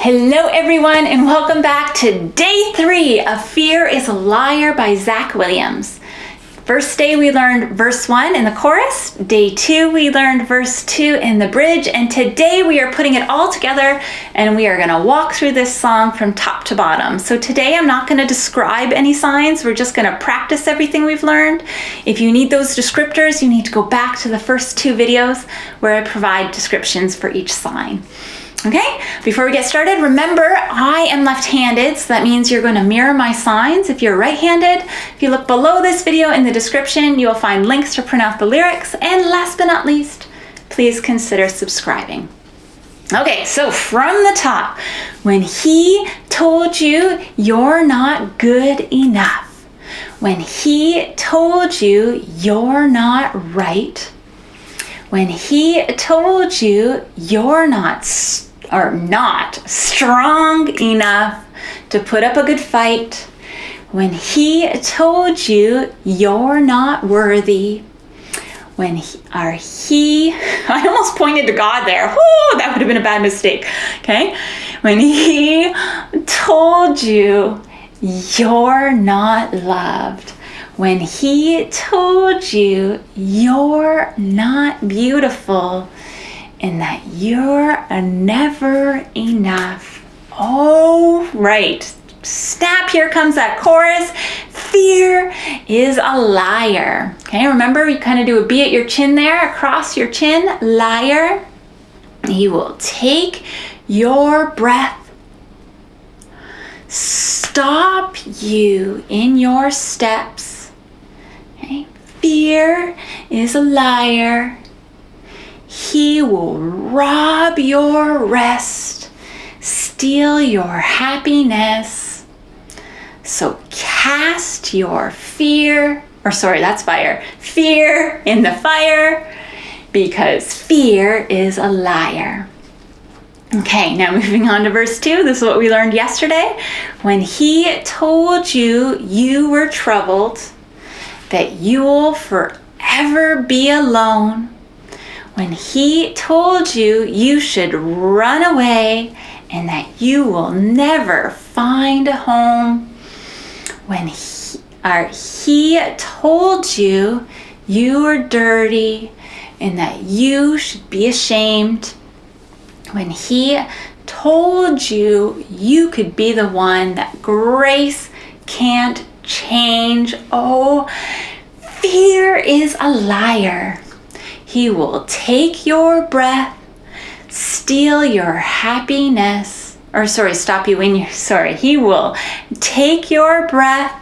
Hello everyone and welcome back to day 3 of Fear is a Liar by Zach Williams. First day we learned verse 1 in the chorus, day 2 we learned verse 2 in the bridge, and today we are putting it all together and we are going to walk through this song from top to bottom. So today I'm not going to describe any signs, we're just going to practice everything we've learned. If you need those descriptors, you need to go back to the first 2 videos where I provide descriptions for each sign. Okay, before we get started, remember I am left-handed, so that means you're going to mirror my signs. If you're right-handed, if you look below this video in the description, you will find links to print out the lyrics. And last but not least, please consider subscribing. Okay, so from the top, when he told you you're not good enough, when he told you you're not right, when he told you you're not strong enough to put up a good fight, when he told you you're not worthy, when I almost pointed to God there. Whoo, that would have been a bad mistake. Okay, when he told you you're not loved, when he told you you're not beautiful, and that you're never enough. Oh, right. Snap, here comes that chorus. Fear is a liar. Okay, remember you kind of do a B at your chin there, across your chin, liar. He will take your breath, stop you in your steps. Okay, fear is a liar. He will rob your rest, steal your happiness. So cast your fear in the fire, because fear is a liar. Okay, now moving on to verse 2. This is what we learned yesterday. When he told you you were troubled, that you'll forever be alone, when he told you you should run away and that you will never find a home, when he told you you were dirty and that you should be ashamed, when he told you you could be the one that grace can't change. Oh, fear is a liar. He will take your breath, steal your happiness, He will take your breath,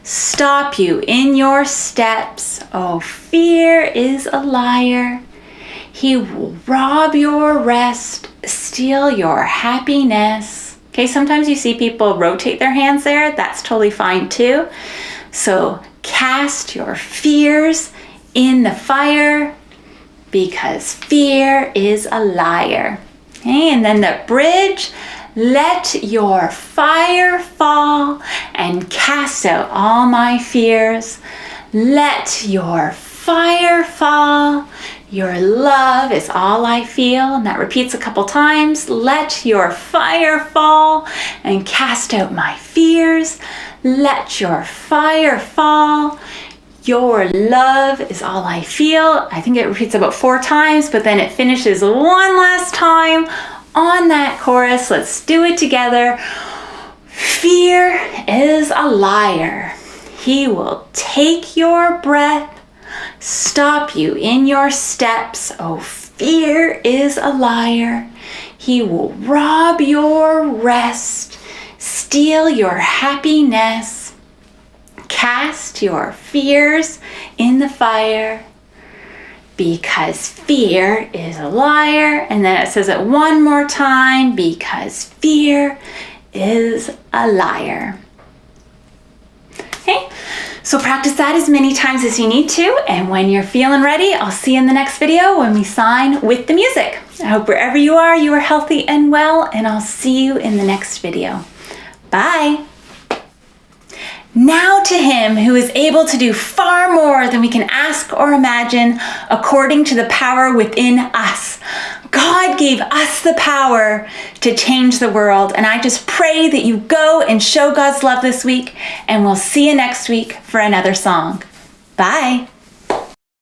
stop you in your steps. Oh, fear is a liar. He will rob your rest, steal your happiness. Okay, sometimes you see people rotate their hands there. That's totally fine too. So cast your fears in the fire, because fear is a liar. Okay, and then the bridge, let your fire fall and cast out all my fears. Let your fire fall. Your love is all I feel. And that repeats a couple times. Let your fire fall and cast out my fears. Let your fire fall. Your love is all I feel. I think it repeats about 4 times, but then it finishes one last time on that chorus. Let's do it together. Fear is a liar. He will take your breath, stop you in your steps. Oh, fear is a liar. He will rob your rest, steal your happiness. Cast your fears in the fire, because fear is a liar. And then it says it one more time, because fear is a liar. Okay, so practice that as many times as you need to. And when you're feeling ready, I'll see you in the next video when we sign with the music. I hope wherever you are healthy and well, and I'll see you in the next video. Bye. Now to him who is able to do far more than we can ask or imagine, according to the power within us. God God gave us the power to change the world. And I just pray that you go and show God's love this week. And we'll see you next week for another song. Bye.